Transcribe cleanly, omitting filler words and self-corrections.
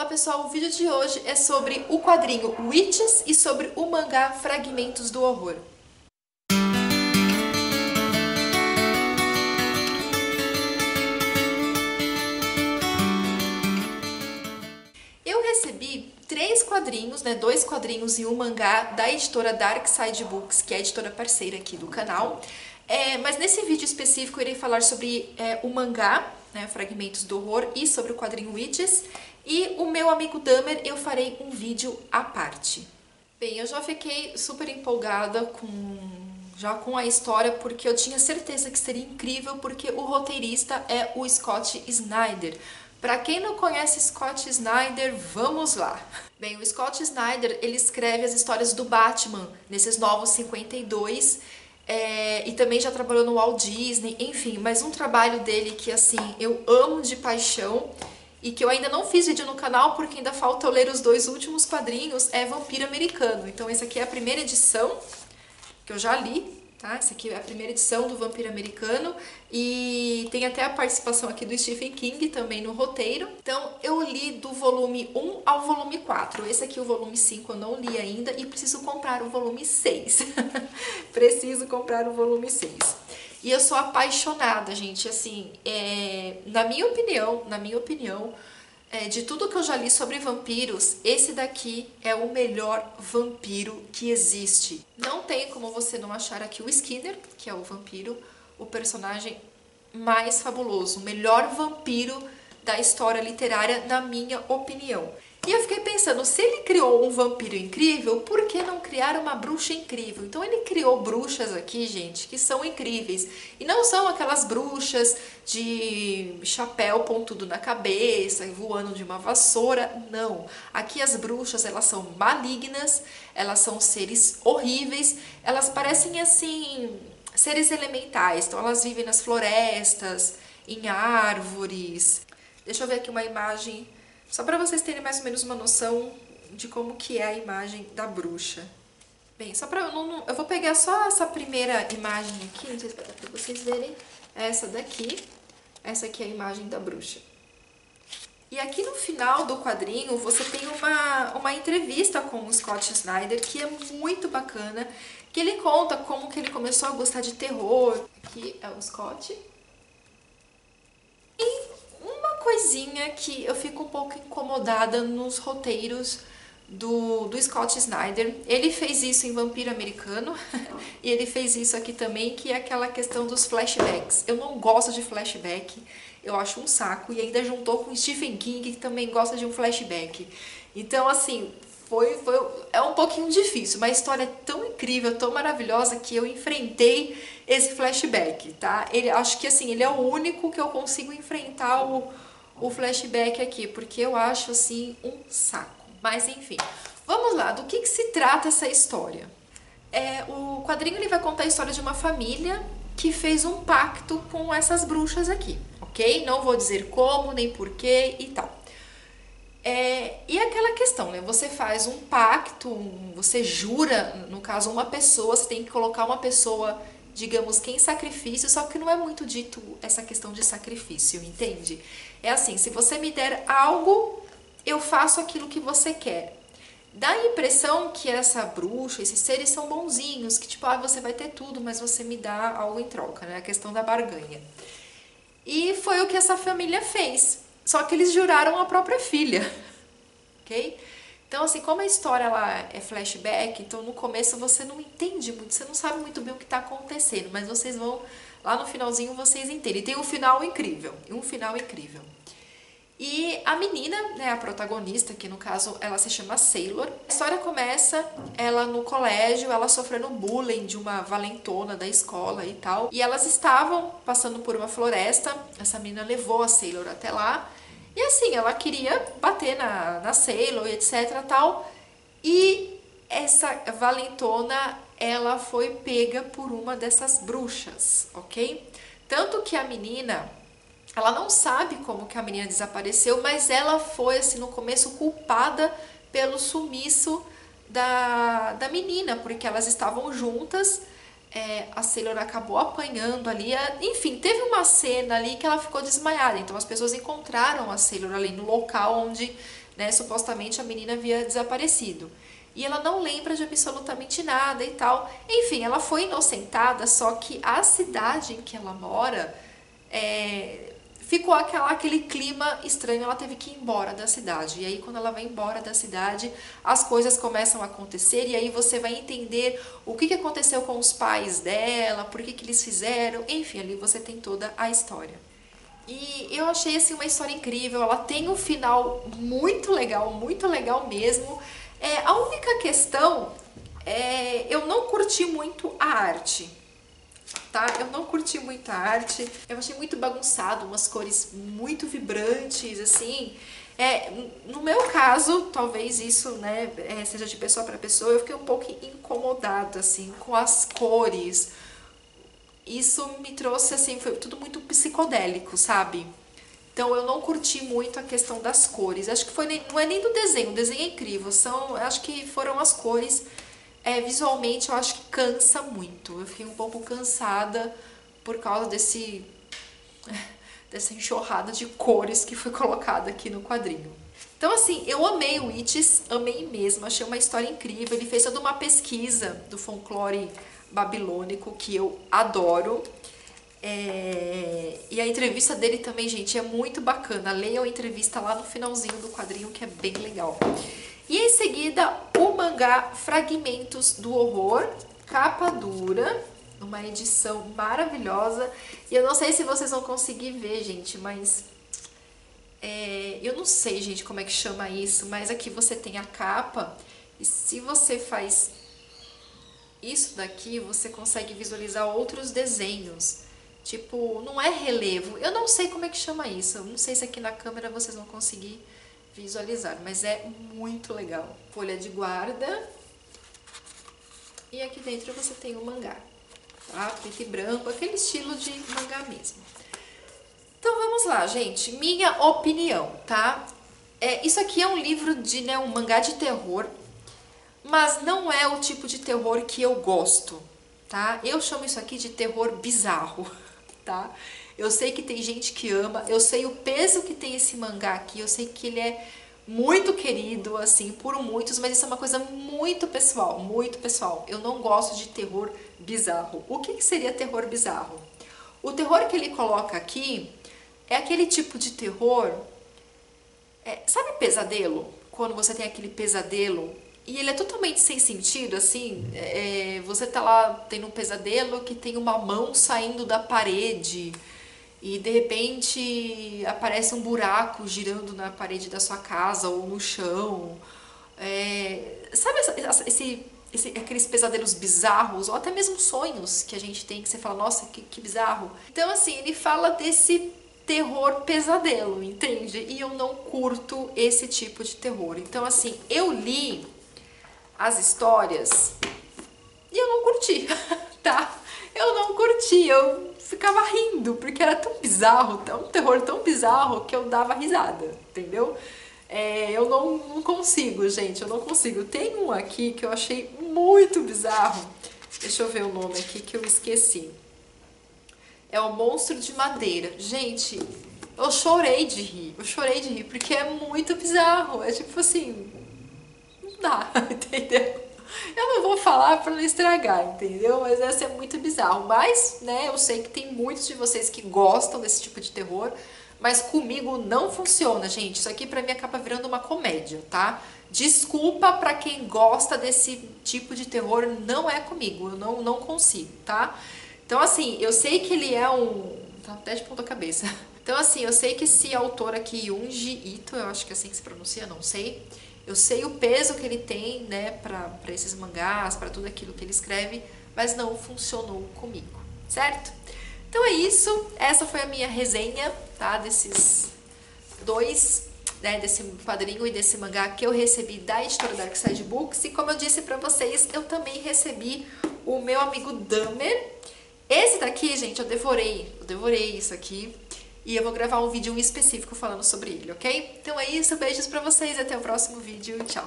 Olá pessoal, o vídeo de hoje é sobre o quadrinho Witches e sobre o mangá Fragmentos do Horror. Eu recebi 3 quadrinhos, dois quadrinhos e um mangá da editora Dark Side Books, que é a editora parceira aqui do canal. Mas nesse vídeo específico eu irei falar sobre o mangá, Fragmentos do Horror, e sobre o quadrinho Witches. E o meu amigo Damer eu farei um vídeo à parte. Bem, eu já fiquei super empolgada com a história, porque eu tinha certeza que seria incrível, porque o roteirista é o Scott Snyder. Para quem não conhece Scott Snyder, vamos lá! Bem, o Scott Snyder, ele escreve as histórias do Batman nesses novos 52, e também já trabalhou no Walt Disney, enfim, mas um trabalho dele que, assim, eu amo de paixão e que eu ainda não fiz vídeo no canal porque ainda falta eu ler os 2 últimos quadrinhos, é Vampiro Americano. Então essa aqui é a primeira edição que eu já li, tá? Essa aqui é a primeira edição do Vampiro Americano e tem até a participação aqui do Stephen King também no roteiro. Então eu li do volume 1 ao volume 4. Esse aqui, o volume 5, eu não li ainda e preciso comprar o volume 6. Preciso comprar o volume 6. E eu sou apaixonada, gente, assim, na minha opinião, de tudo que eu já li sobre vampiros, esse daqui é o melhor vampiro que existe. Não tem como você não achar aqui o Skinner, que é o vampiro, o personagem mais fabuloso, o melhor vampiro da história literária, na minha opinião. E eu fiquei pensando, se ele criou um vampiro incrível, por que não criar uma bruxa incrível? Então ele criou bruxas aqui, gente, que são incríveis. E não são aquelas bruxas de chapéu pontudo na cabeça, voando de uma vassoura, não. Aqui as bruxas, elas são malignas, elas são seres horríveis, elas parecem, assim, seres elementais. Então elas vivem nas florestas, em árvores. Deixa eu ver aqui uma imagem, só para vocês terem mais ou menos uma noção de como que é a imagem da bruxa. Bem, só para eu vou pegar só essa primeira imagem aqui, não sei se vai dar para vocês verem. Essa daqui, essa aqui é a imagem da bruxa. E aqui no final do quadrinho você tem uma entrevista com o Scott Snyder, que é muito bacana, que ele conta como que ele começou a gostar de terror. Aqui é o Scott. Coisinha que eu fico um pouco incomodada nos roteiros do Scott Snyder. Ele fez isso em Vampiro Americano e ele fez isso aqui também, que é aquela questão dos flashbacks. Eu não gosto de flashback, eu acho um saco, e ainda juntou com Stephen King, que também gosta de um flashback. Então, assim, é um pouquinho difícil, mas a história é tão incrível, tão maravilhosa, que eu enfrentei esse flashback, tá? Acho que, assim, ele é o único que eu consigo enfrentar o flashback aqui, porque eu acho, assim, um saco. Mas, enfim, vamos lá, do que se trata essa história? O quadrinho ele vai contar a história de uma família que fez um pacto com essas bruxas aqui, ok? Não vou dizer como, nem porquê e tal. E aquela questão, né? Você faz um pacto, você jura, no caso, uma pessoa, você tem que colocar uma pessoa, digamos que em sacrifício, só que não é muito dito essa questão de sacrifício, entende? É assim, se você me der algo, eu faço aquilo que você quer. Dá a impressão que essa bruxa, esses seres são bonzinhos, que tipo, você vai ter tudo, mas você me dá algo em troca, né? A questão da barganha. E foi o que essa família fez. Só que eles juraram a própria filha, ok? Então, assim, como a história lá é flashback, então no começo você não entende muito, você não sabe muito bem o que está acontecendo, mas vocês vão, lá no finalzinho vocês entendem. E tem um final incrível, E a menina, né, a protagonista, que no caso ela se chama Sailor, a história começa ela no colégio, ela sofrendo bullying de uma valentona da escola e tal. E elas estavam passando por uma floresta, essa menina levou a Sailor até lá. E assim, ela queria bater na Sailor e etc tal. E essa valentona, ela foi pega por uma dessas bruxas, ok? Tanto que a menina, ela não sabe como que a menina desapareceu, mas ela foi, assim, no começo culpada pelo sumiço da menina, porque elas estavam juntas. A Sailor acabou apanhando ali, enfim, teve uma cena ali que ela ficou desmaiada, então as pessoas encontraram a Sailor ali no local onde né? Supostamente a menina havia desaparecido. E ela não lembra de absolutamente nada e tal. Enfim, ela foi inocentada, só que a cidade em que ela mora ficou aquele clima estranho, ela teve que ir embora da cidade. E aí, quando ela vai embora da cidade, as coisas começam a acontecer, e aí você vai entender o que aconteceu com os pais dela, por que eles fizeram, enfim, ali você tem toda a história. E eu achei assim uma história incrível, ela tem um final muito legal mesmo. A única questão eu não curti muito a arte, tá? Eu não curti muito a arte, eu achei muito bagunçado, umas cores muito vibrantes, assim. No meu caso, talvez isso, né, seja de pessoa para pessoa, eu fiquei um pouco incomodada, assim, com as cores. Isso me trouxe, assim, foi tudo muito psicodélico, sabe? Então eu não curti muito a questão das cores. Acho que não é nem do desenho, o desenho é incrível. Acho que foram as cores. Visualmente eu acho que cansa muito. Eu fiquei um pouco cansada por causa dessa enxurrada de cores que foi colocada aqui no quadrinho. Então assim, eu amei o Witches, amei mesmo, achei uma história incrível. Ele fez toda uma pesquisa do folclore babilônico que eu adoro. E a entrevista dele também, gente, é muito bacana. Leiam a entrevista lá no finalzinho do quadrinho, que é bem legal. E em seguida, o mangá Fragmentos do Horror, capa dura, uma edição maravilhosa. E eu não sei se vocês vão conseguir ver, gente, mas eu não sei, gente, como é que chama isso, mas aqui você tem a capa, e se você faz isso daqui, você consegue visualizar outros desenhos. Tipo, não é relevo. Eu não sei como é que chama isso. Eu não sei se aqui na câmera vocês vão conseguir visualizar, mas é muito legal. Folha de guarda. E aqui dentro você tem o mangá, tá? Preto e branco, aquele estilo de mangá mesmo. Então vamos lá, gente. Minha opinião, tá? Isso aqui é um livro de, né, um mangá de terror, mas não é o tipo de terror que eu gosto, tá? Eu chamo isso aqui de terror bizarro, tá? Eu sei que tem gente que ama, eu sei o peso que tem esse mangá aqui, eu sei que ele é muito querido, assim, por muitos, mas isso é uma coisa muito pessoal, muito pessoal. Eu não gosto de terror bizarro. O que seria terror bizarro? O terror que ele coloca aqui é aquele tipo de terror, sabe pesadelo? Quando você tem aquele pesadelo e ele é totalmente sem sentido, assim, você tá lá tendo um pesadelo que tem uma mão saindo da parede e de repente aparece um buraco girando na parede da sua casa ou no chão. Sabe aqueles pesadelos bizarros ou até mesmo sonhos que a gente tem que você fala, nossa, que bizarro. Então assim, ele fala desse terror pesadelo, entende? E eu não curto esse tipo de terror. Então assim, eu li as histórias e eu não curti, tá? Eu não curti, eu ficava rindo, porque era tão bizarro, um terror tão bizarro que eu dava risada, entendeu? Eu não consigo, gente, eu não consigo. Tem um aqui que eu achei muito bizarro, deixa eu ver o nome aqui que eu esqueci. É o Monstro de Madeira. Gente, eu chorei de rir, porque é muito bizarro, é tipo assim, não dá, entendeu? Eu não vou falar pra não estragar, entendeu? Mas essa é muito bizarro. Mas, né, eu sei que tem muitos de vocês que gostam desse tipo de terror, mas comigo não funciona, gente. Isso aqui pra mim acaba virando uma comédia, tá? Desculpa pra quem gosta desse tipo de terror, não é comigo, eu não consigo, tá? Então, assim, eu sei que ele é tá até de ponta cabeça. Então, assim, eu sei que esse autor aqui, Junji Ito, eu acho que é assim que se pronuncia, não sei. Eu sei o peso que ele tem, né, pra esses mangás, pra tudo aquilo que ele escreve, mas não funcionou comigo, certo? Então é isso, essa foi a minha resenha, tá, desses dois, né, desse quadrinho e desse mangá que eu recebi da editora Dark Side Books. E como eu disse pra vocês, eu também recebi o meu amigo Dahmer. Esse daqui, gente, eu devorei isso aqui. E eu vou gravar um vídeo específico falando sobre ele, ok? Então é isso, beijos pra vocês, até o próximo vídeo, tchau!